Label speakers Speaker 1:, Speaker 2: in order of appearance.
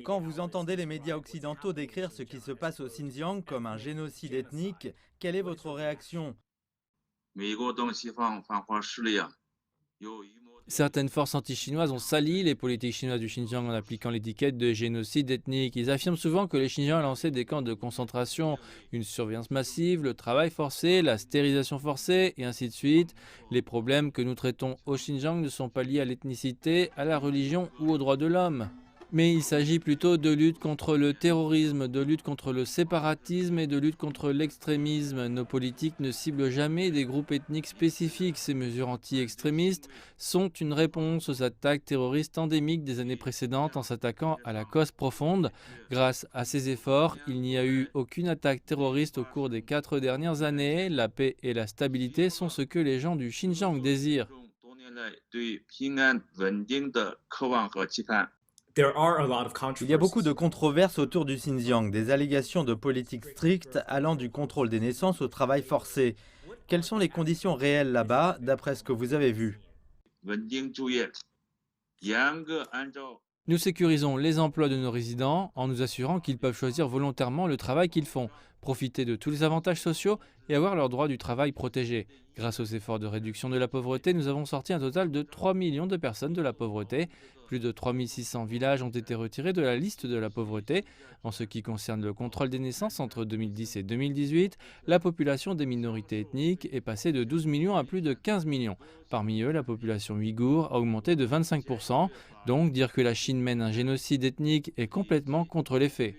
Speaker 1: Quand vous entendez les médias occidentaux décrire ce qui se passe au Xinjiang comme un génocide ethnique, quelle est votre réaction?
Speaker 2: 美国等西方反华势力有阴谋地。
Speaker 3: Certaines forces anti-chinoises ont sali les politiques chinoises du Xinjiang en appliquant l'étiquette de génocide ethnique. Ils affirment souvent que les Xinjiang ont lancé des camps de concentration, une surveillance massive, le travail forcé, la stérilisation forcée et ainsi de suite. Les problèmes que nous traitons au Xinjiang ne sont pas liés à l'ethnicité, à la religion ou aux droits de l'homme. Mais il s'agit plutôt de lutte contre le terrorisme, de lutte contre le séparatisme et de lutte contre l'extrémisme. Nos politiques ne ciblent jamais des groupes ethniques spécifiques. Ces mesures anti-extrémistes sont une réponse aux attaques terroristes endémiques des années précédentes en s'attaquant à la cause profonde. Grâce à ces efforts, il n'y a eu aucune attaque terroriste au cours des 4 dernières années. La paix et la stabilité sont ce que les gens du Xinjiang désirent.
Speaker 2: 多年来对平安稳定的渴望和期盼。
Speaker 1: Il y a beaucoup de controverses autour du Xinjiang, des allégations de politique stricte allant du contrôle des naissances au travail forcé. Quelles sont les conditions réelles là-bas, d'après ce que vous avez vu?
Speaker 2: 稳定就业，严格按照
Speaker 3: Nous sécurisons les emplois de nos résidents en nous assurant qu'ils peuvent choisir volontairement le travail qu'ils font, profiter de tous les avantages sociaux et avoir leurs droits du travail protégés. Grâce aux efforts de réduction de la pauvreté, nous avons sorti un total de 3 millions de personnes de la pauvreté. Plus de 3600 villages ont été retirés de la liste de la pauvreté. En ce qui concerne le contrôle des naissances entre 2010 et 2018, la population des minorités ethniques est passée de 12 millions à plus de 15 millions. Parmi eux, la population ouïghour a augmenté de 25%. Donc dire que la Chine mène un génocide ethnique est complètement contre les faits.